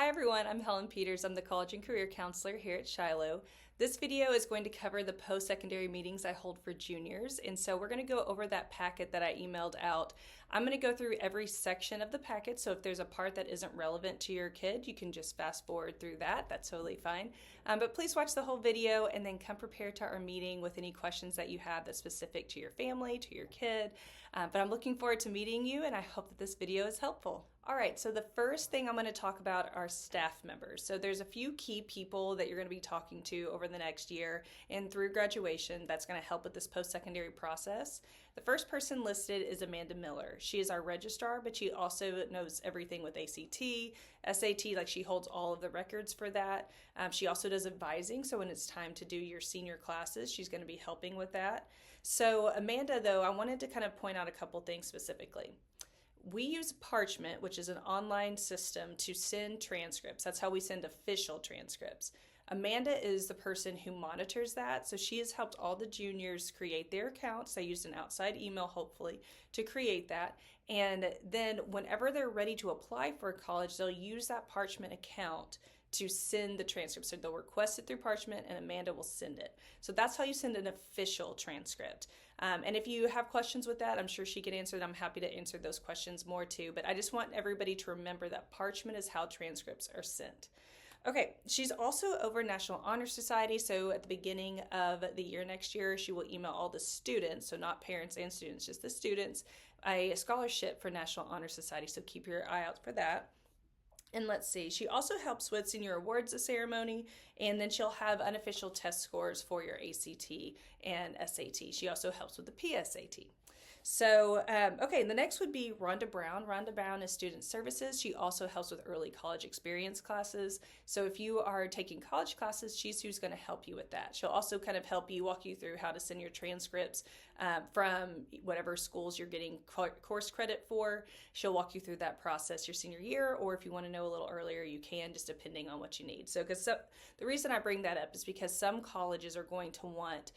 Hi everyone, I'm Helen Peters. I'm the College and Career Counselor here at Shiloh. This video is going to cover the post-secondary meetings I hold for juniors, and so we're going to go over that packet that I emailed out. I'm going to go through every section of the packet, so if there's a part that isn't relevant to your kid, you can just fast forward through that. That's totally fine. But please watch the whole video and then come prepared to our meeting with any questions that you have that's specific to your family, to your kid. But I'm looking forward to meeting you, and I hope that this video is helpful. All right, so the first thing I'm going to talk about are staff members. So there's a few key people that you're going to be talking to over the next year and through graduation that's going to help with this post-secondary process. The first person listed is Amanda Miller. She is our registrar, but she also knows everything with ACT, SAT, like she holds all of the records for that. She also does advising, so when it's time to do your senior classes, she's going to be helping with that. So Amanda, though, I wanted to kind of point out a couple things specifically. We use Parchment, which is an online system, to send transcripts. That's how we send official transcripts. Amanda is the person who monitors that, so she has helped all the juniors create their accounts. They used an outside email, hopefully, to create that. And then whenever they're ready to apply for college, they'll use that Parchment account to send the transcript. So they'll request it through Parchment and Amanda will send it. So that's how you send an official transcript. And if you have questions with that, I'm sure she can answer it. I'm happy to answer those questions more too. But I just want everybody to remember that Parchment is how transcripts are sent. Okay, she's also over National Honor Society, so at the beginning of the year next year, she will email all the students, so not parents and students, just the students, a scholarship for National Honor Society, so keep your eye out for that. And let's see, she also helps with senior awards ceremony, and then she'll have unofficial test scores for your ACT and SAT. She also helps with the PSAT. So, okay, the next would be Rhonda Brown. Rhonda Brown is Student Services. She also helps with early college experience classes. So if you are taking college classes, she's who's going to help you with that. She'll also kind of help you, walk you through how to send your transcripts from whatever schools you're getting course credit for. She'll walk you through that process your senior year, or if you want to know a little earlier, you can, just depending on what you need. So, the reason I bring that up is because some colleges are going to want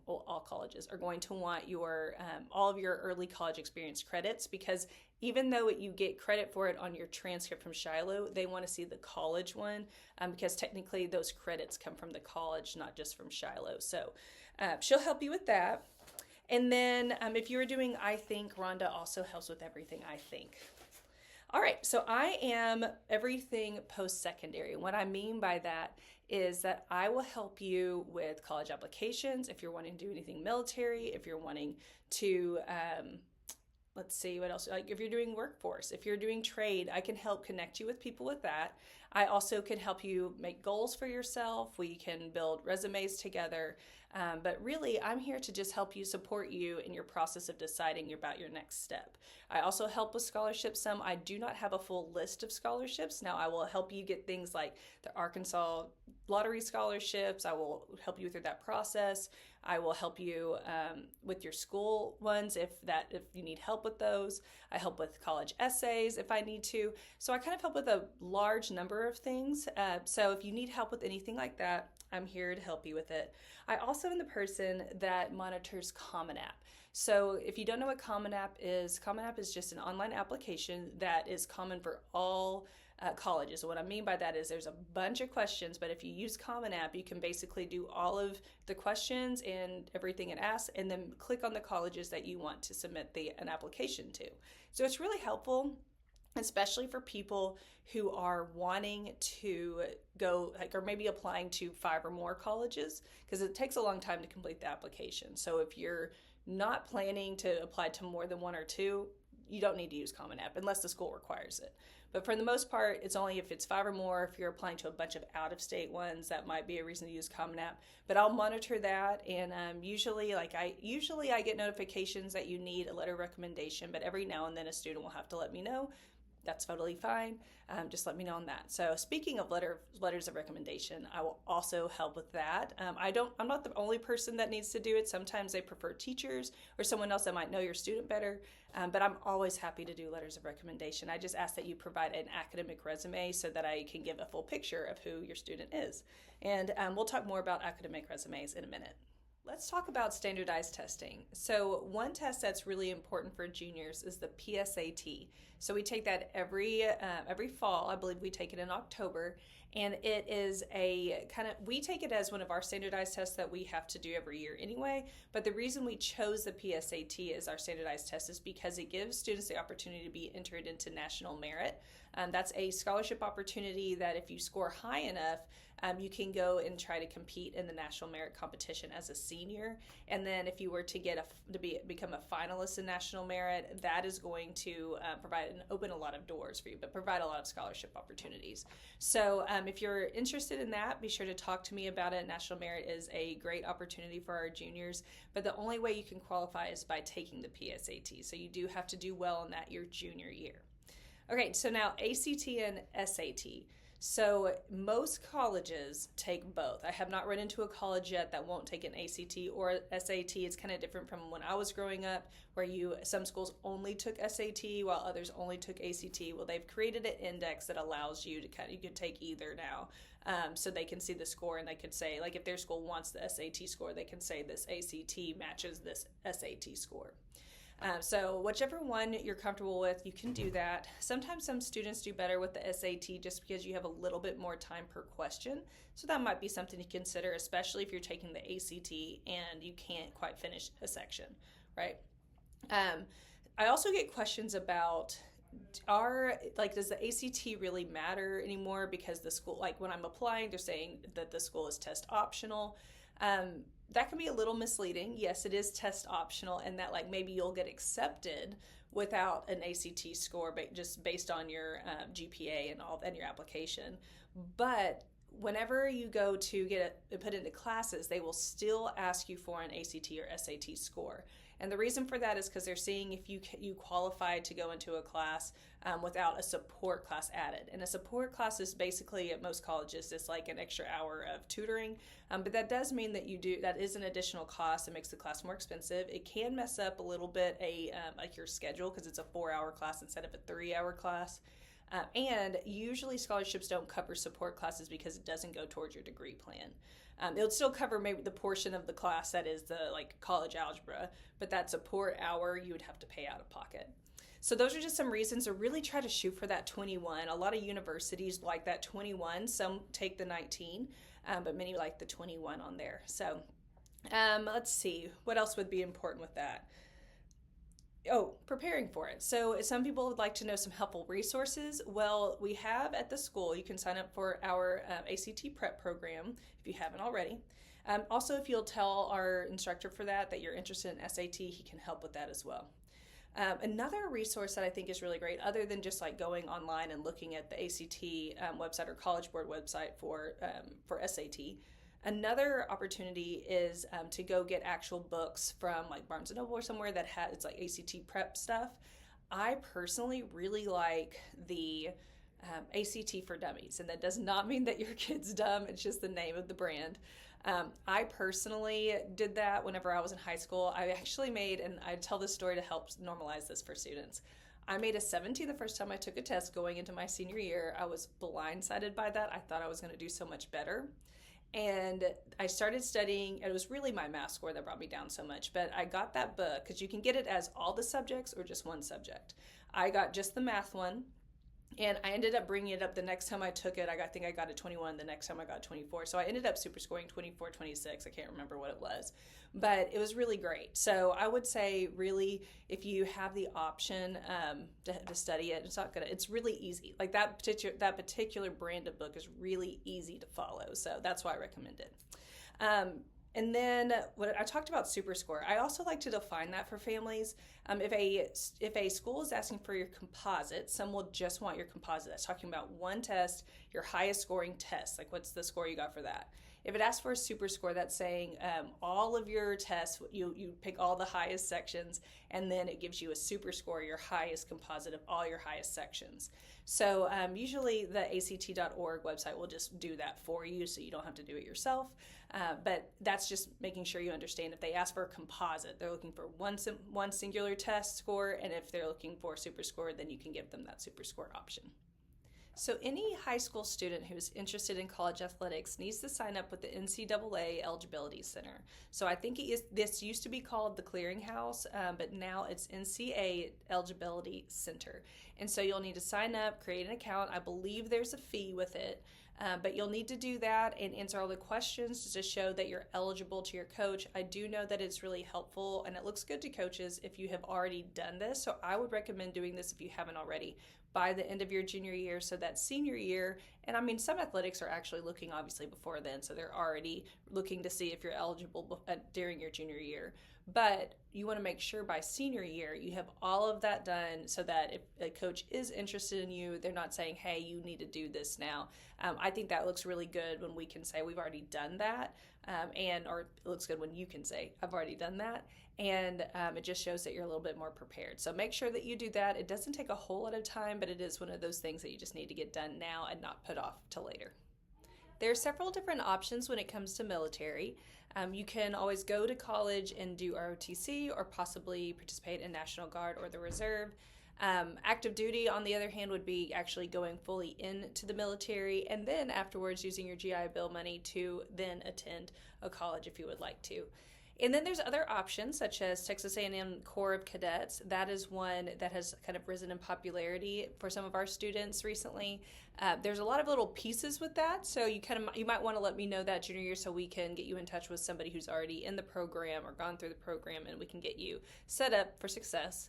all colleges are going to want your all of your early college experience credits, because even though you get credit for it on your transcript from Shiloh, they want to see the college one because technically those credits come from the college, not just from Shiloh. So she'll help you with that. And then if you were doing I Think, Rhonda also helps with everything I Think. All right, so I am everything post-secondary. What I mean by that is that I will help you with college applications, if you're wanting to do anything military, if you're wanting to, let's see, what else, like if you're doing workforce, if you're doing trade, I can help connect you with people with that. I also can help you make goals for yourself. We can build resumes together. But really, I'm here to just help you, support you in your process of deciding about your next step. I also help with scholarships some. I do not have a full list of scholarships. Now, I will help you get things like the Arkansas lottery scholarships. I will help you through that process. I will help you with your school ones if you need help with those. I help with college essays if I need to. So I kind of help with a large number of things. So if you need help with anything like that, I'm here to help you with it. I also am the person that monitors Common App. So if you don't know what Common App is just an online application that is common for all colleges. So what I mean by that is there's a bunch of questions, but if you use Common App, you can basically do all of the questions and everything it asks, and then click on the colleges that you want to submit an application to. So it's really helpful, especially for people who are wanting to go, or maybe applying to 5 or more colleges, because it takes a long time to complete the application. So if you're not planning to apply to more than 1 or 2, you don't need to use Common App unless the school requires it. But for the most part, it's only if it's 5 or more. If you're applying to a bunch of out-of-state ones, that might be a reason to use Common App. But I'll monitor that, and usually I get notifications that you need a letter of recommendation, but every now and then a student will have to let me know. That's totally fine. Just let me know on that. So speaking of letters of recommendation, I will also help with that. I'm not the only person that needs to do it. Sometimes they prefer teachers or someone else that might know your student better. But I'm always happy to do letters of recommendation. I just ask that you provide an academic resume so that I can give a full picture of who your student is. And we'll talk more about academic resumes in a minute. Let's talk about standardized testing. So one test that's really important for juniors is the PSAT. So we take that every fall. I believe we take it in October, and it is we take it as one of our standardized tests that we have to do every year anyway. But the reason we chose the PSAT as our standardized test is because it gives students the opportunity to be entered into national merit. That's a scholarship opportunity that if you score high enough, you can go and try to compete in the national merit competition as a senior. And then if you were to become a finalist in national merit, that is going to provide and open a lot of doors for you, but provide a lot of scholarship opportunities. So if you're interested in that, be sure to talk to me about it. National merit is a great opportunity for our juniors, but the only way you can qualify is by taking the PSAT. So you do have to do well in that your junior year. Okay, so now ACT and SAT. So most colleges take both. I have not run into a college yet that won't take an ACT or SAT. It's kind of different from when I was growing up, where some schools only took SAT while others only took ACT. Well, they've created an index that allows you to you can take either now. So they can see the score, and they could say, like, if their school wants the SAT score, they can say this ACT matches this SAT score. So whichever one you're comfortable with, you can do that. Sometimes some students do better with the SAT just because you have a little bit more time per question. So that might be something to consider, especially if you're taking the ACT and you can't quite finish a section, right? I also get questions about does the ACT really matter anymore, because the school, like when I'm applying, they're saying that the school is test optional. That can be a little misleading. Yes, it is test optional, and that maybe you'll get accepted without an ACT score, but just based on your GPA and your application. But whenever you go to get put into classes, they will still ask you for an ACT or SAT score. And the reason for that is because they're seeing if you qualify to go into a class without a support class added. And a support class is basically, at most colleges, it's like an extra hour of tutoring. But that does mean that that is an additional cost. It makes the class more expensive. It can mess up a little bit your schedule, because it's a 4-hour class instead of a 3-hour class. And usually scholarships don't cover support classes because it doesn't go towards your degree plan. It'll still cover maybe the portion of the class that is the college algebra, but that support hour you would have to pay out of pocket. So those are just some reasons to really try to shoot for that 21. A lot of universities like that 21. Some take the 19, but many like the 21 on there. So let's see, what else would be important with that? Oh, preparing for it. So some people would like to know some helpful resources. Well, we have at the school, you can sign up for our ACT prep program if you haven't already. Also, if you'll tell our instructor for that you're interested in SAT, he can help with that as well. Another resource that I think is really great, other than just going online and looking at the ACT website or College Board website for SAT, another opportunity is to go get actual books from Barnes & Noble or somewhere that has ACT prep stuff. I personally really like the ACT for Dummies, and that does not mean that your kid's dumb. It's just the name of the brand. I personally did that whenever I was in high school. I actually made, and I tell this story to help normalize this for students, I made a 17 the first time I took a test going into my senior year. I was blindsided by that. I thought I was going to do so much better. And I started studying. It was really my math score that brought me down so much, but I got that book because you can get it as all the subjects or just one subject. I got just the math one, and I ended up bringing it up the next time I took it. I think I got a 21. The next time I got 24. So I ended up super scoring 24, 26. I can't remember what it was, but it was really great. So I would say, really, if you have the option to study it, it's really easy. That particular brand of book is really easy to follow. So that's why I recommend it. And then what I talked about super score, I also like to define that for families. If a school is asking for your composite, some will just want your composite. That's talking about one test, your highest scoring test. What's the score you got for that? If it asks for a super score, that's saying all of your tests, you pick all the highest sections, and then it gives you a super score, your highest composite of all your highest sections. So usually the ACT.org website will just do that for you, so you don't have to do it yourself. But that's just making sure you understand, if they ask for a composite, they're looking for one singular test score, and if they're looking for a super score, then you can give them that super score option. So any high school student who's interested in college athletics needs to sign up with the NCAA Eligibility Center. So I think this used to be called the Clearinghouse, but now it's NCAA Eligibility Center. And so you'll need to sign up, create an account. I believe there's a fee with it. But you'll need to do that and answer all the questions to show that you're eligible to your coach. I do know that it's really helpful and it looks good to coaches if you have already done this. So I would recommend doing this if you haven't already by the end of your junior year. So that senior year, and I mean, some athletics are actually looking obviously before then. So they're already looking to see if you're eligible during your junior year. But you want to make sure by senior year you have all of that done so that if a coach is interested in you, they're not saying, hey, you need to do this now. I think that looks really good when we can say we've already done that, or it looks good when you can say, I've already done that. And it just shows that you're a little bit more prepared. So make sure that you do that. It doesn't take a whole lot of time, but it is one of those things that you just need to get done now and not put off till later. There are several different options when it comes to military. You can always go to college and do ROTC or possibly participate in National Guard or the Reserve. Active duty, on the other hand, would be actually going fully into the military and then afterwards using your GI Bill money to then attend a college if you would like to. And then there's other options such as Texas A&M Corps of Cadets. That is one that has kind of risen in popularity for some of our students recently. There's a lot of little pieces with that, so you might want to let me know that junior year so we can get you in touch with somebody who's already in the program or gone through the program, and we can get you set up for success.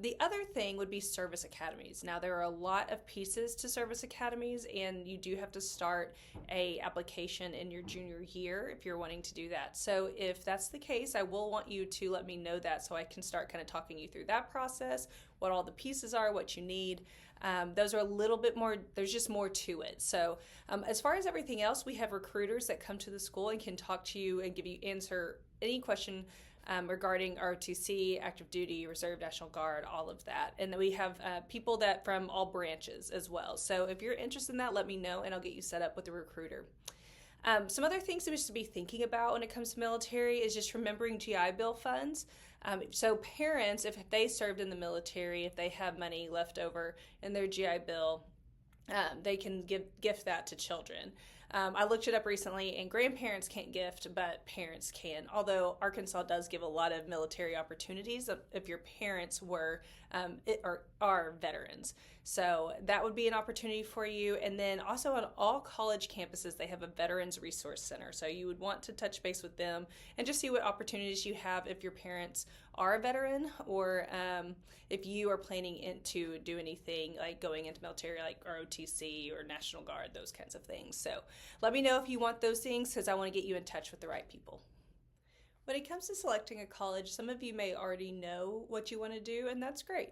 The other thing would be service academies. Now, there are a lot of pieces to service academies, and you do have to start a application in your junior year if you're wanting to do that. So if that's the case, I will want you to let me know that so I can start kind of talking you through that process, what all the pieces are, what you need. Those are a little bit more, there's just more to it. So as far as everything else, we have recruiters that come to the school and can talk to you and answer any question regarding ROTC, active duty, reserve, National Guard, all of that. And then we have people that from all branches as well. So if you're interested in that, let me know and I'll get you set up with a recruiter. Some other things that we should be thinking about when it comes to military is just remembering GI Bill funds. So parents, if they served in the military, if they have money left over in their GI Bill, they can gift that to children. I looked it up recently, and grandparents can't gift, but parents can. Although Arkansas does give a lot of military opportunities if your parents were or are veterans. So that would be an opportunity for you. And then also on all college campuses, they have a Veterans Resource Center. So you would want to touch base with them and just see what opportunities you have if your parents are a veteran or if you are planning to do anything like going into military like ROTC or National Guard, those kinds of things. So let me know if you want those things because I want to get you in touch with the right people. When it comes to selecting a college, some of you may already know what you want to do, and that's great.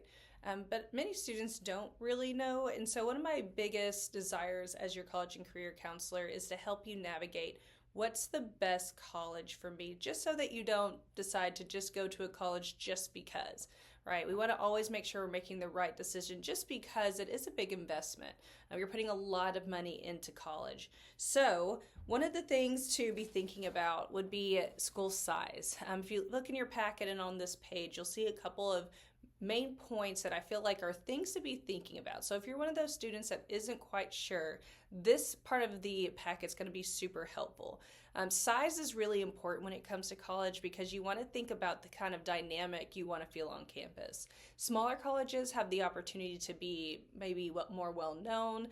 But many students don't really know, and so one of my biggest desires as your college and career counselor is to help you navigate what's the best college for me, just so that you don't decide to just go to a college just because, right? We want to always make sure we're making the right decision just because it is a big investment. You're putting a lot of money into college. So one of the things to be thinking about would be school size. If you look in your packet and on this page, you'll see a couple of main points that I feel like are things to be thinking about. So if you're one of those students that isn't quite sure, this part of the packet's going to be super helpful. Size is really important when it comes to college because you want to think about the kind of dynamic you want to feel on campus. Smaller colleges have the opportunity to be maybe more well-known,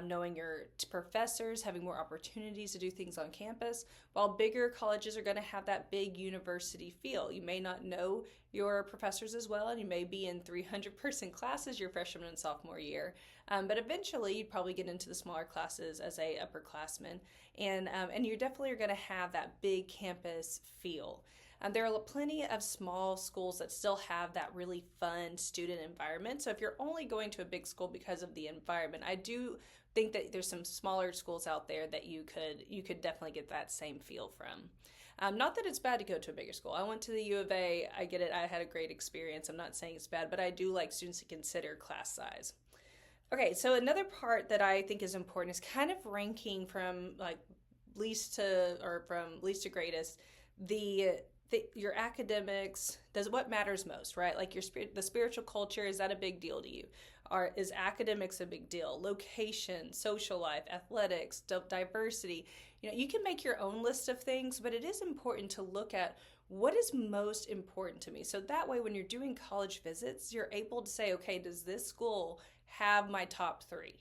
knowing your professors, having more opportunities to do things on campus, while bigger colleges are going to have that big university feel. You may not know your professors as well, and you may be in 300-person classes your freshman and sophomore year, but eventually you'd probably get into the smaller classes as a upperclassman, and you definitely are going to have that big campus feel. There are plenty of small schools that still have that really fun student environment. So if you're only going to a big school because of the environment, I do think that there's some smaller schools out there that you could definitely get that same feel from. Not that it's bad to go to a bigger school. I went to the U of A. I get it. I had a great experience. I'm not saying it's bad, but I do like students to consider class size. Okay, so another part that I think is important is kind of ranking from least to greatest. Your academics, what matters most, right? Like the spiritual culture, is that a big deal to you? Is academics a big deal? Location, social life, athletics, diversity. You can make your own list of things, but it is important to look at what is most important to me. So that way, when you're doing college visits, you're able to say, okay, does this school have my top three?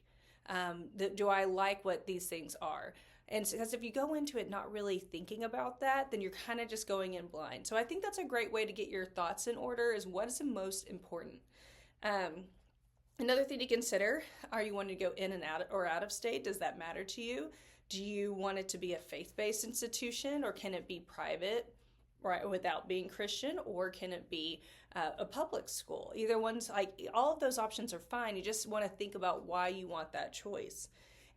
Do I like what these things are? And because if you go into it not really thinking about that, then you're kind of just going in blind. So I think that's a great way to get your thoughts in order, is what is the most important. Another thing to consider, are you wanting to go in and out or out of state? Does that matter to you? Do you want it to be a faith-based institution, or can it be private, right, without being Christian, or can it be a public school? Either one's, like, all of those options are fine. You just want to think about why you want that choice.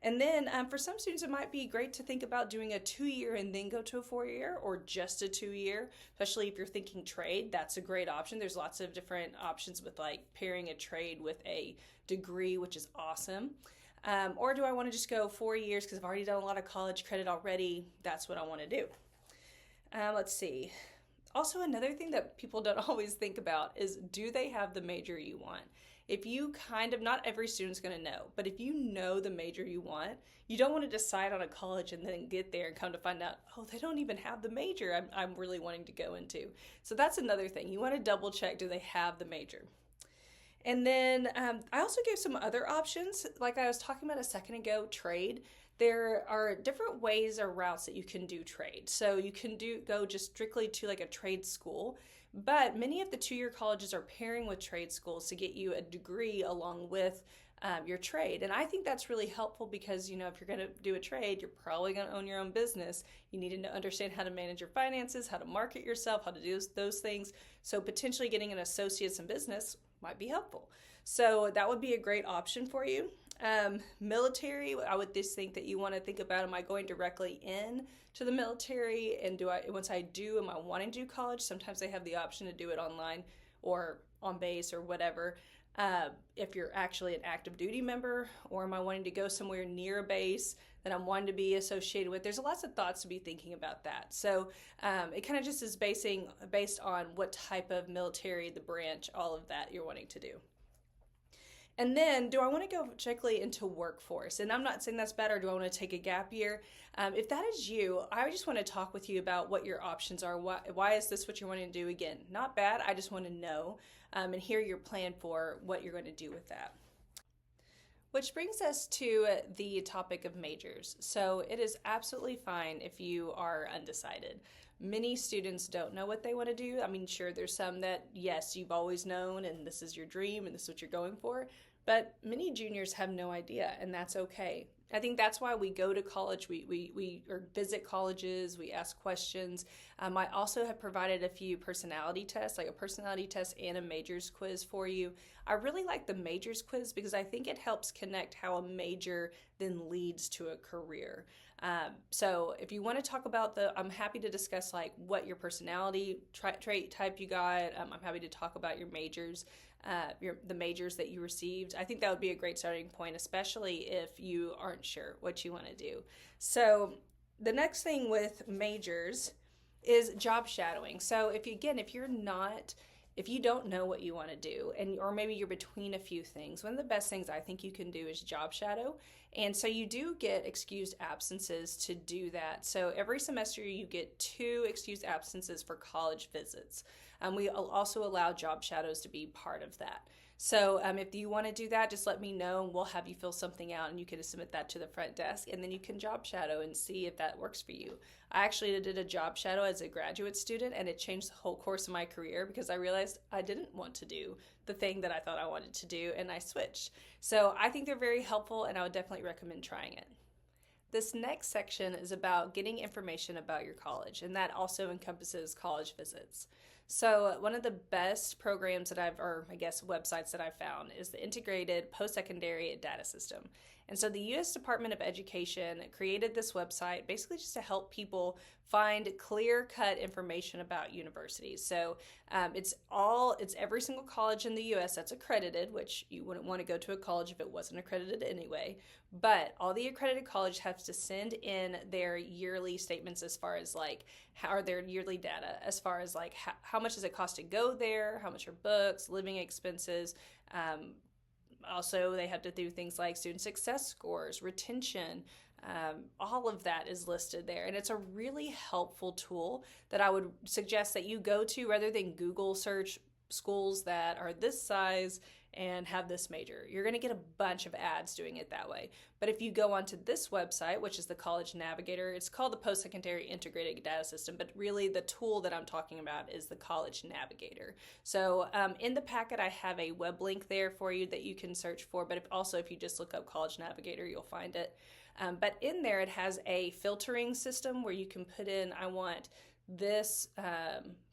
And then for some students, it might be great to think about doing a 2-year and then go to a 4-year, or just a 2-year, especially if you're thinking trade. That's a great option. There's lots of different options with like pairing a trade with a degree, which is awesome. Or do I want to just go 4 years because I've already done a lot of college credit already? That's what I want to do. Let's see. Also, another thing that people don't always think about is, do they have the major you want? If you not every student's going to know, but if you know the major you want, you don't want to decide on a college and then get there and come to find out, oh, they don't even have the major I'm really wanting to go into. So that's another thing. You want to double check, do they have the major? And then I also gave some other options. Like I was talking about a second ago, trade. There are different ways or routes that you can do trade. So you can go just strictly to like a trade school, but many of the 2-year colleges are pairing with trade schools to get you a degree along with your trade. And I think that's really helpful because, if you're going to do a trade, you're probably going to own your own business. You need to understand how to manage your finances, how to market yourself, how to do those things. So potentially getting an associate's in business might be helpful. So that would be a great option for you. Military, I would just think that you want to think about, am I going directly in to the military, and once I do, am I wanting to do college? Sometimes they have the option to do it online or on base or whatever. If you're actually an active duty member, or am I wanting to go somewhere near a base that I'm wanting to be associated with? There's lots of thoughts to be thinking about that. So it kind of just is based on what type of military, the branch, all of that you're wanting to do. And then, do I want to go directly into workforce? And I'm not saying that's bad, or do I want to take a gap year? If that is you, I just want to talk with you about what your options are. Why is this what you're wanting to do? Again, not bad. I just want to know and hear your plan for what you're going to do with that. Which brings us to the topic of majors. So it is absolutely fine if you are undecided. Many students don't know what they want to do. I mean, sure, there's some that, yes, you've always known and this is your dream and this is what you're going for. But many juniors have no idea, and that's okay. I think that's why we go to college, we visit colleges, we ask questions. I also have provided a few personality tests, like a personality test and a majors quiz for you. I really like the majors quiz because I think it helps connect how a major then leads to a career. So if you want to talk about I'm happy to discuss like what your personality trait type you got. I'm happy to talk about your majors. The majors that you received. I think that would be a great starting point, especially if you aren't sure what you want to do. So the next thing with majors is job shadowing. So if you don't know what you want to do, or maybe you're between a few things, one of the best things I think you can do is job shadow. And so you do get excused absences to do that. So every semester you get 2 excused absences for college visits. We also allow job shadows to be part of that. So if you want to do that, just let me know and we'll have you fill something out and you can submit that to the front desk, and then you can job shadow and see if that works for you. I actually did a job shadow as a graduate student, and it changed the whole course of my career because I realized I didn't want to do the thing that I thought I wanted to do, and I switched. So I think they're very helpful, and I would definitely recommend trying it. This next section is about getting information about your college, and that also encompasses college visits. So one of the best programs websites that I've found is the Integrated Post-Secondary Data System. And so the U.S. Department of Education created this website basically just to help people find clear-cut information about universities. So it's every single college in the U.S. that's accredited, which you wouldn't want to go to a college if it wasn't accredited anyway. But all the accredited colleges have to send in their yearly statements as far as like how are their yearly data, as far as like how much does it cost to go there, how much are books, living expenses, Also, they have to do things like student success scores, retention. All of that is listed there, and it's a really helpful tool that I would suggest that you go to rather than Google search schools that are this size and have this major. You're going to get a bunch of ads doing it that way. But if you go onto this website, which is the College Navigator, it's called the Post-Secondary Integrated Data System, but really the tool that I'm talking about is the College Navigator. So in the packet, I have a web link there for you that you can search for, but if you just look up College Navigator, you'll find it. But in there, it has a filtering system where you can put in, I want this,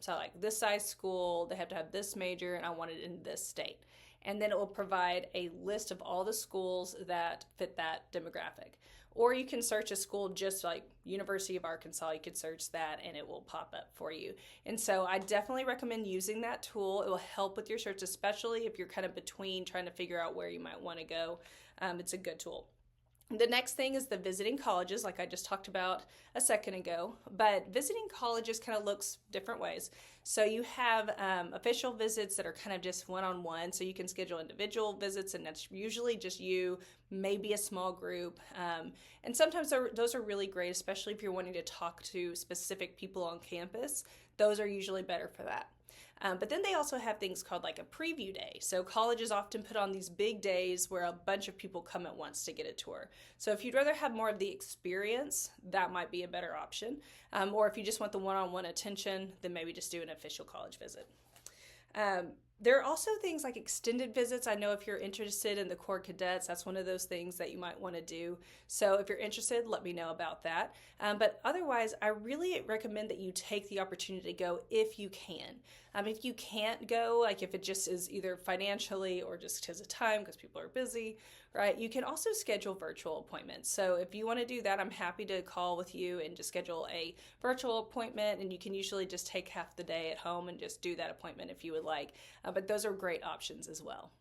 so like this size school, they have to have this major, and I want it in this state. And then it will provide a list of all the schools that fit that demographic. Or you can search a school just like University of Arkansas. You could search that and it will pop up for you. And so I definitely recommend using that tool. It will help with your search, especially if you're kind of between trying to figure out where you might want to go. It's a good tool. The next thing is the visiting colleges, like I just talked about a second ago. But visiting colleges kind of looks different ways. So you have official visits that are kind of just one-on-one. So you can schedule individual visits, and that's usually just you, maybe a small group. And sometimes those are really great, especially if you're wanting to talk to specific people on campus. Those are usually better for that. But then they also have things called like a preview day. So colleges often put on these big days where a bunch of people come at once to get a tour. So if you'd rather have more of the experience, that might be a better option. Or if you just want the one-on-one attention, then maybe just do an official college visit. There are also things like extended visits. I know if you're interested in the Corps Cadets, that's one of those things that you might want to do. So if you're interested, let me know about that. But otherwise, I really recommend that you take the opportunity to go if you can. If you can't go, like if it just is either financially or just because of time, because people are busy, right? You can also schedule virtual appointments. So if you want to do that, I'm happy to call with you and just schedule a virtual appointment. And you can usually just take half the day at home and just do that appointment if you would like. But those are great options as well.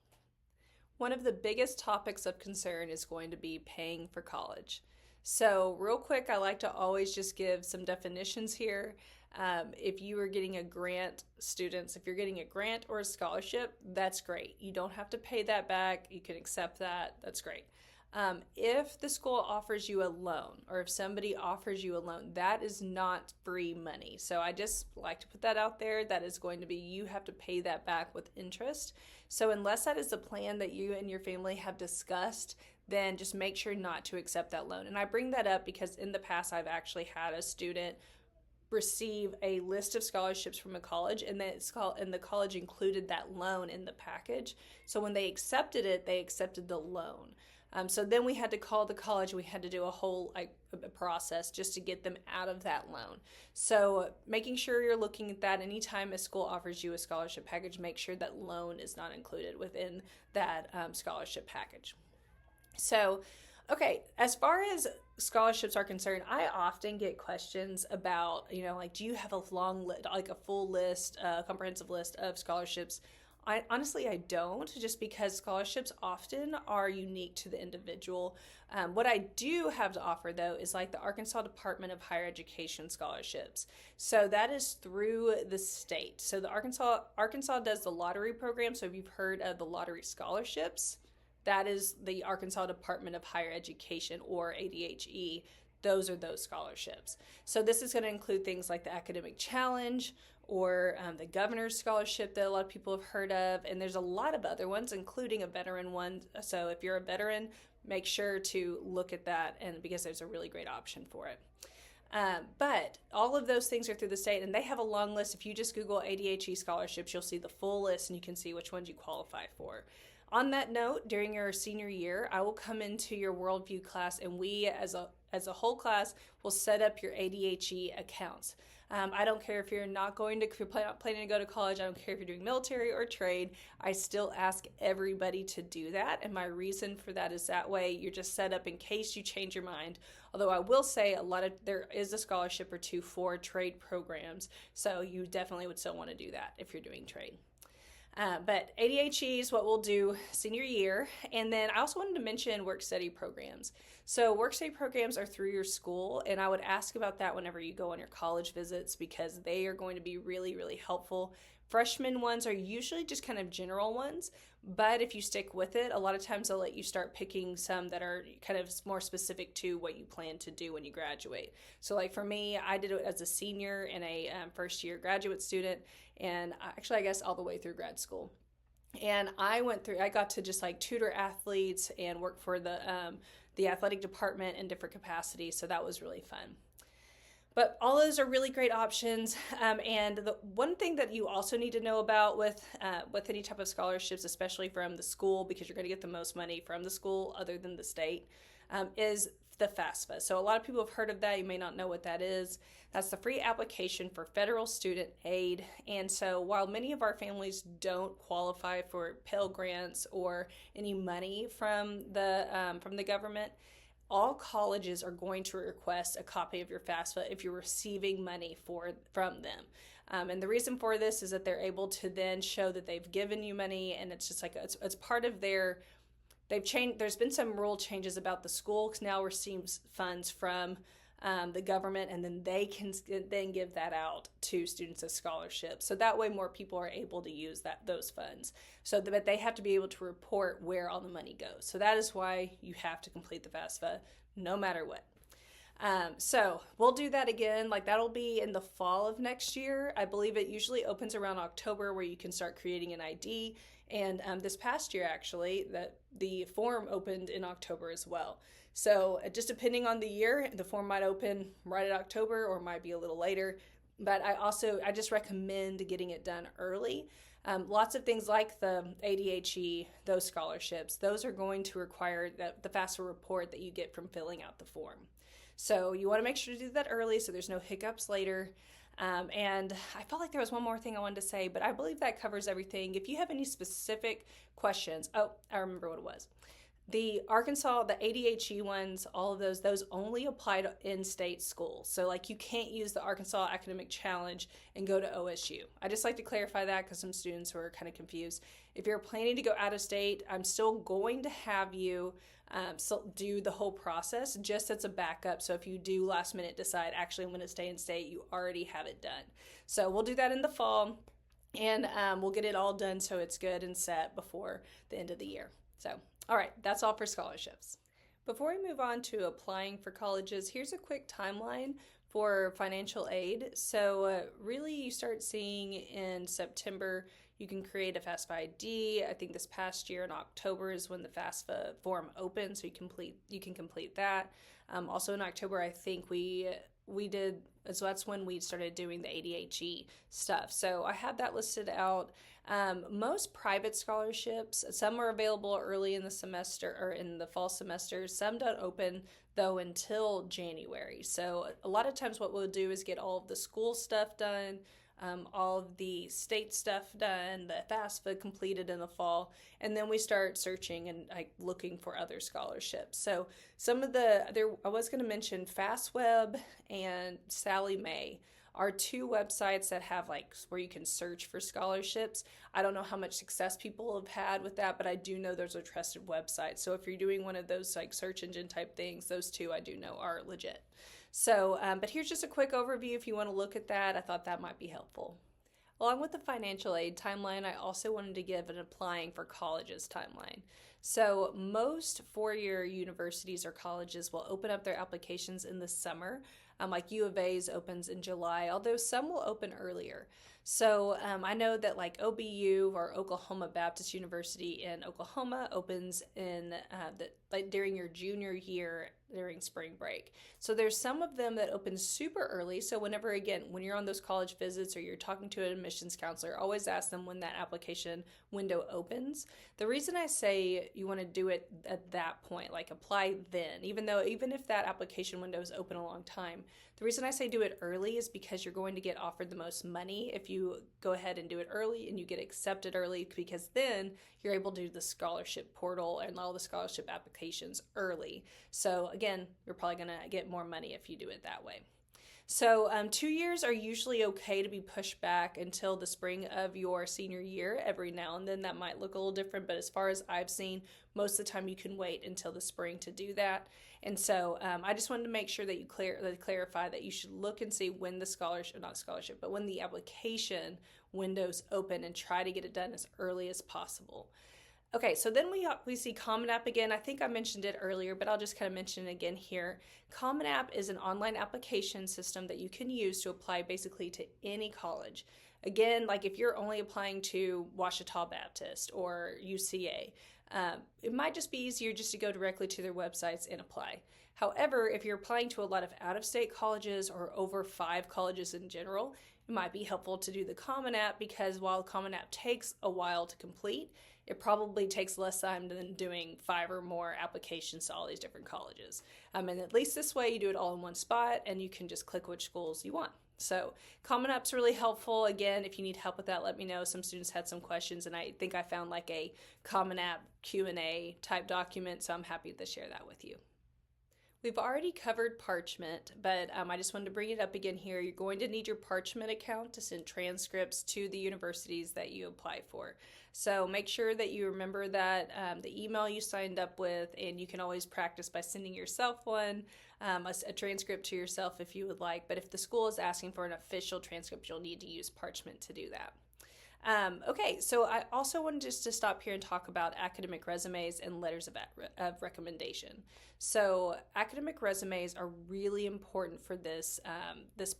One of the biggest topics of concern is going to be paying for college. So real quick, I like to always just give some definitions here. If you are getting a grant, students, if you're getting a grant or a scholarship, that's great. You don't have to pay that back. You can accept that. That's great. If the school offers you a loan, or if somebody offers you a loan, that is not free money. So I just like to put that out there. That is going to be, you have to pay that back with interest. So unless that is a plan that you and your family have discussed, then just make sure not to accept that loan. And I bring that up because in the past, I've actually had a student receive a list of scholarships from a college, and the college included that loan in the package. So when they accepted it, they accepted the loan. So then we had to call the college. We had to do a whole process just to get them out of that loan. So making sure you're looking at that anytime a school offers you a scholarship package, make sure that loan is not included within that scholarship package. So, okay, as far as scholarships are concerned, I often get questions about, like, do you have a long list, like a full list, a comprehensive list of scholarships? Honestly, I don't, just because scholarships often are unique to the individual. What I do have to offer, though, is like the Arkansas Department of Higher Education scholarships. So that is through the state. So the Arkansas does the lottery program. So if you've heard of the lottery scholarships, that is the Arkansas Department of Higher Education, or ADHE. Those are those scholarships. So this is going to include things like the Academic Challenge, or the Governor's Scholarship that a lot of people have heard of. And there's a lot of other ones, including a veteran one. So if you're a veteran, make sure to look at that, and because there's a really great option for it. But all of those things are through the state, and they have a long list. If you just Google ADHE scholarships, you'll see the full list, and you can see which ones you qualify for. On that note, during your senior year, I will come into your worldview class, and we as a whole class will set up your ADHE accounts. I don't care if you're planning to go to college. I don't care if you're doing military or trade. I still ask everybody to do that. And my reason for that is that way you're just set up in case you change your mind. Although I will say there is a scholarship or two for trade programs. So you definitely would still want to do that if you're doing trade. But ADHE is what we'll do senior year. And then I also wanted to mention work-study programs. So work-study programs are through your school, and I would ask about that whenever you go on your college visits, because they are going to be really, really helpful Freshman ones are usually just kind of general ones, but if you stick with it, a lot of times they'll let you start picking some that are kind of more specific to what you plan to do when you graduate. So like for me, I did it as a senior and a first year graduate student, and actually I guess all the way through grad school. And I got to just like tutor athletes and work for the athletic department in different capacities. So that was really fun. But all those are really great options. And the one thing that you also need to know about with any type of scholarships, especially from the school, because you're going to get the most money from the school other than the state, is the FAFSA. So a lot of people have heard of that. You may not know what that is. That's the free application for federal student aid. And so while many of our families don't qualify for Pell Grants or any money from the government, all colleges are going to request a copy of your FAFSA if you're receiving money from them. And the reason for this is that they're able to then show that they've given you money, and it's just like it's part of their. They've changed. There's been some rule changes about the school because now we're seeing funds from the government, and then they can then give that out to students as scholarships. So that way, more people are able to use those funds. But they have to be able to report where all the money goes. So that is why you have to complete the FAFSA, no matter what. So we'll do that again. Like that'll be in the fall of next year. I believe it usually opens around October, where you can start creating an ID. And this past year, actually, that the form opened in October as well. So just depending on the year, the form might open right at October or might be a little later. But I just recommend getting it done early. Lots of things like the ADHE, those scholarships, those are going to require the FAFSA report that you get from filling out the form. So you want to make sure to do that early so there's no hiccups later. And I felt like there was one more thing I wanted to say, but I believe that covers everything. If you have any specific questions, I remember what it was. The Arkansas, the ADHE ones, all of those only apply to in-state schools. So like you can't use the Arkansas Academic Challenge and go to OSU. I just like to clarify that because some students were kind of confused. If you're planning to go out of state, I'm still going to have you do the whole process just as a backup. So if you do last minute decide, actually I'm going to stay in state, you already have it done. So we'll do that in the fall, and we'll get it all done so it's good and set before the end of the year. So, all right, that's all for scholarships. Before we move on to applying for colleges, here's a quick timeline for financial aid. So really you start seeing in September, you can create a FAFSA ID. I think this past year in October is when the FAFSA form opens, so you can complete that. Also in October, I think we did, so that's when we started doing the ADHE stuff. So I have that listed out. Most private scholarships, some are available early in the semester or in the fall semester. Some don't open though until January. So a lot of times what we'll do is get all of the school stuff done, all of the state stuff done, the FAFSA completed in the fall, and then we start searching and looking for other scholarships. So I was going to mention FastWeb and Sally Mae are two websites that have where you can search for scholarships. I don't know how much success people have had with that, but I do know there's a trusted website. So if you're doing one of those search engine type things, those two I do know are legit. So, but here's just a quick overview if you want to look at that. I thought that might be helpful. Along with the financial aid timeline, I also wanted to give an applying for colleges timeline. So most four-year universities or colleges will open up their applications in the summer. Like U of A's opens in July, although some will open earlier. So I know that OBU or Oklahoma Baptist University in Oklahoma opens in during your junior year during spring break. So there's some of them that open super early. So when you're on those college visits or you're talking to an admissions counselor, always ask them when that application window opens. The reason I say you want to do it at that point, apply then, even if that application window is open a long time, the reason I say do it early is because you're going to get offered the most money if you go ahead and do it early and you get accepted early, because then you're able to do the scholarship portal and all the scholarship applications early. So again, you're probably going to get more money if you do it that way. So 2 years are usually okay to be pushed back until the spring of your senior year. Every now and then that might look a little different, but as far as I've seen, most of the time you can wait until the spring to do that. And so I just wanted to make sure that you clarify that you should look and see when the scholarship, not scholarship, but when the application windows open and try to get it done as early as possible. Okay, so then we see Common App again. I think I mentioned it earlier, but I'll just kind of mention it again here. Common App is an online application system that you can use to apply basically to any college. Again, like if you're only applying to Ouachita Baptist or UCA, it might just be easier just to go directly to their websites and apply. However, if you're applying to a lot of out-of-state colleges or over 5 colleges in general, it might be helpful to do the Common App because while Common App takes a while to complete, it probably takes less time than doing 5 or more applications to all these different colleges. And at least this way you do it all in one spot and you can just click which schools you want. So Common App's really helpful. Again, if you need help with that, let me know. Some students had some questions and I think I found like a Common App Q&A type document, so I'm happy to share that with you. We've already covered Parchment, but I just wanted to bring it up again here. You're going to need your Parchment account to send transcripts to the universities that you apply for. So make sure that you remember that the email you signed up with, and you can always practice by sending yourself one, a transcript to yourself if you would like. But if the school is asking for an official transcript, you'll need to use Parchment to do that. Okay, so I also wanted just to stop here and talk about academic resumes and letters of recommendation. So academic resumes are really important for this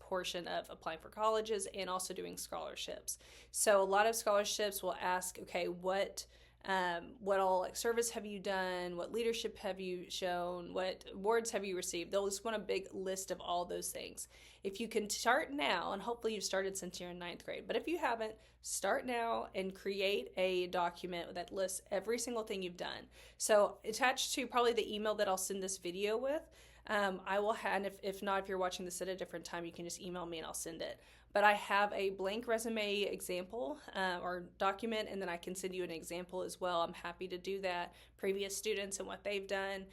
portion of applying for colleges and also doing scholarships. So a lot of scholarships will ask, okay, what all service have you done? What leadership have you shown? What awards have you received? They'll just want a big list of all those things. If you can start now, and hopefully you've started since you're in 9th grade, but if you haven't, start now and create a document that lists every single thing you've done. So attached to probably the email that I'll send this video with, I will have, and if not, if you're watching this at a different time, you can just email me and I'll send it. But I have a blank resume example or document, and then I can send you an example as well. I'm happy to do that, previous students and what they've done.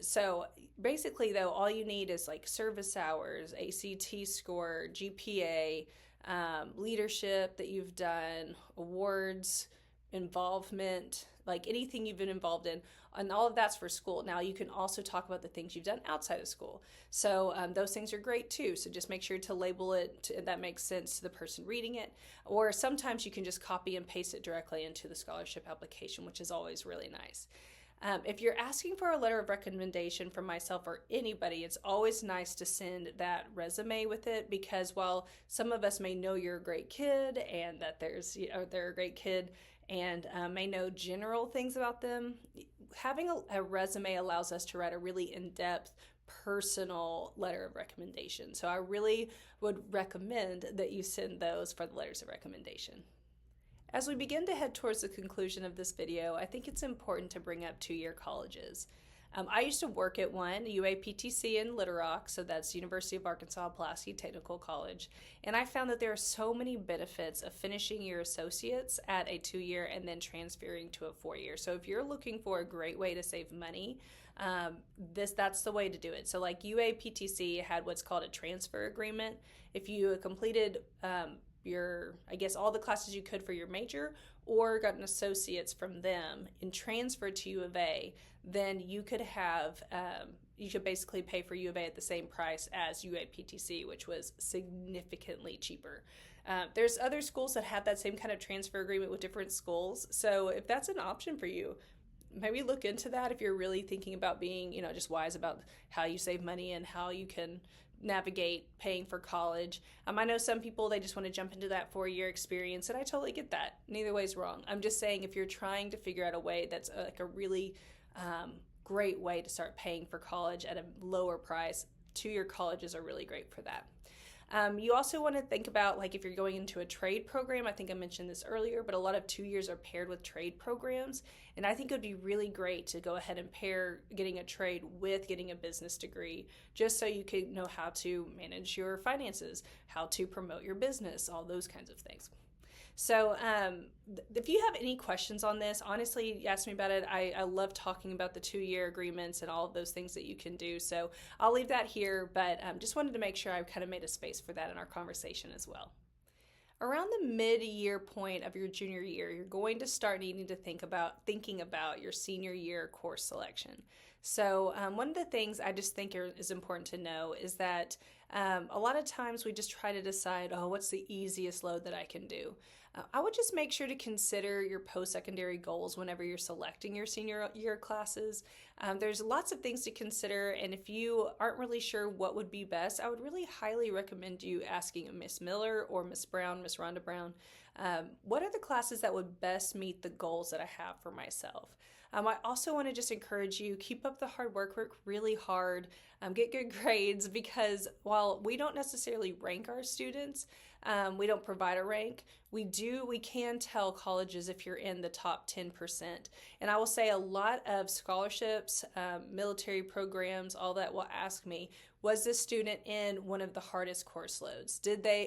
So basically though, all you need is like service hours, ACT score, GPA, leadership that you've done, awards, involvement, like anything you've been involved in, and all of that's for school. Now you can also talk about the things you've done outside of school. So those things are great too. So just make sure to label it that makes sense to the person reading it. Or sometimes you can just copy and paste it directly into the scholarship application, which is always really nice. If you're asking for a letter of recommendation from myself or anybody, it's always nice to send that resume with it, because while some of us may know you're a great kid and that they're a great kid and may know general things about them, having a resume allows us to write a really in-depth personal letter of recommendation. So I really would recommend that you send those for the letters of recommendation. As we begin to head towards the conclusion of this video, I think it's important to bring up two-year colleges. I used to work at one, UAPTC in Little Rock, so that's University of Arkansas-Pulaski Technical College, and I found that there are so many benefits of finishing your associates at a 2-year and then transferring to a 4-year. So if you're looking for a great way to save money, that's the way to do it. So like UAPTC had what's called a transfer agreement. If you completed all the classes you could for your major or got an associate's from them and transferred to U of A, then you could basically pay for U of A at the same price as UAPTC, which was significantly cheaper. There's other schools that have that same kind of transfer agreement with different schools. So if that's an option for you, maybe look into that if you're really thinking about being, just wise about how you save money and how you can navigate paying for college. I know some people, they just want to jump into that 4-year experience, and I totally get that. Neither way is wrong. I'm just saying if you're trying to figure out a way that's like a really great way to start paying for college at a lower price, 2-year colleges are really great for that. You also want to think about, like, if you're going into a trade program, I think I mentioned this earlier, but a lot of 2 years are paired with trade programs, and I think it would be really great to go ahead and pair getting a trade with getting a business degree, just so you can know how to manage your finances, how to promote your business, all those kinds of things. So if you have any questions on this, honestly, ask me about it. I love talking about the 2-year agreements and all of those things that you can do. So I'll leave that here, but just wanted to make sure I kind of made a space for that in our conversation as well. Around the mid-year point of your junior year, you're going to start needing to thinking about your senior year course selection. So one of the things I just think is important to know is that a lot of times we just try to decide, oh, what's the easiest load that I can do? I would just make sure to consider your post-secondary goals whenever you're selecting your senior year classes. There's lots of things to consider, and if you aren't really sure what would be best, I would really highly recommend you asking Miss Miller or Miss Brown, Miss Rhonda Brown, what are the classes that would best meet the goals that I have for myself? I also want to just encourage you, keep up the hard work really hard, get good grades, because while we don't necessarily rank our students, we don't provide a rank, we can tell colleges if you're in the top 10%. And I will say a lot of scholarships, military programs, all that will ask me, was this student in one of the hardest course loads?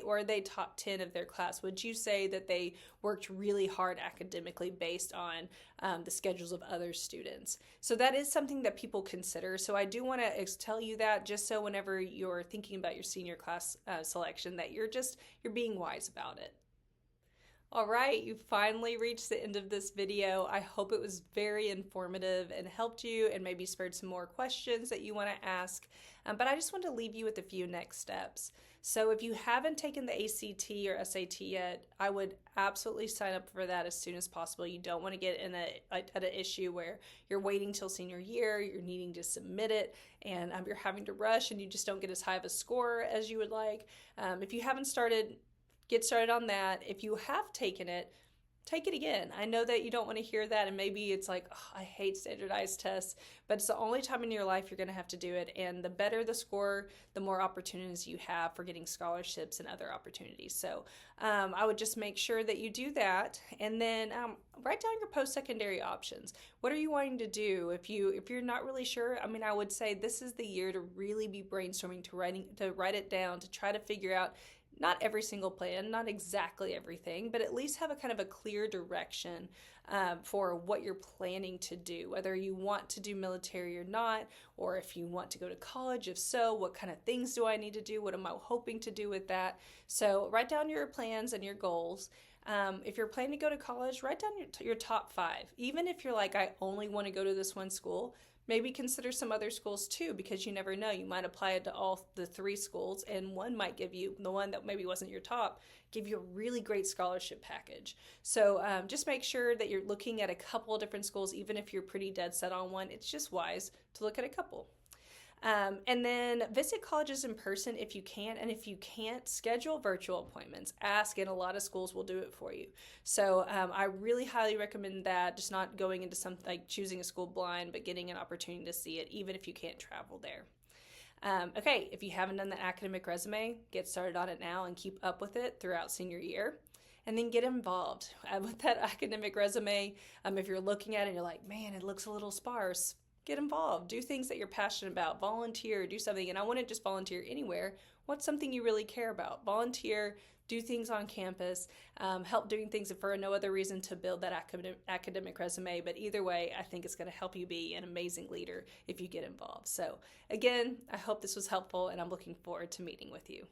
Were they top 10 of their class? Would you say that they worked really hard academically based on the schedules of other students? So that is something that people consider. So I do want to tell you that, just so whenever you're thinking about your senior class selection, that you're being wise about it. All right, you finally reached the end of this video. I hope it was very informative and helped you and maybe spurred some more questions that you want to ask. But I just want to leave you with a few next steps. So if you haven't taken the ACT or SAT yet, I would absolutely sign up for that as soon as possible. You don't want to get in at an issue where you're waiting till senior year, you're needing to submit it, and you're having to rush and you just don't get as high of a score as you would like. If you haven't started, get started on that. If you have taken it, take it again. I know that you don't want to hear that, and maybe it's like, oh, I hate standardized tests, but it's the only time in your life you're going to have to do it. And the better the score, the more opportunities you have for getting scholarships and other opportunities. So I would just make sure that you do that, and then write down your post-secondary options. What are you wanting to do? If you're not really sure, I would say this is the year to really be brainstorming, to write it down, to try to figure out not every single plan, not exactly everything, but at least have a kind of a clear direction for what you're planning to do, whether you want to do military or not, or if you want to go to college. If so, what kind of things do I need to do? What am I hoping to do with that? So write down your plans and your goals. If you're planning to go to college, write down your top 5. Even if you're like, I only want to go to this one school, maybe consider some other schools too, because you never know. You might apply it to all the 3 schools, and one might give you, the one that maybe wasn't your top, give you a really great scholarship package. So just make sure that you're looking at a couple of different schools, even if you're pretty dead set on one. It's just wise to look at a couple. And then visit colleges in person if you can, and if you can't, schedule virtual appointments. Ask, and a lot of schools will do it for you. So I really highly recommend that, just not going into something like choosing a school blind, but getting an opportunity to see it, even if you can't travel there. Okay, if you haven't done the academic resume, get started on it now and keep up with it throughout senior year. And then get involved with that academic resume. If you're looking at it and you're like, man, it looks a little sparse, get involved. Do things that you're passionate about. Volunteer, do something. And I wouldn't just volunteer anywhere. What's something you really care about? Volunteer, do things on campus, help doing things for no other reason to build that academic resume. But either way, I think it's going to help you be an amazing leader if you get involved. So again, I hope this was helpful, and I'm looking forward to meeting with you.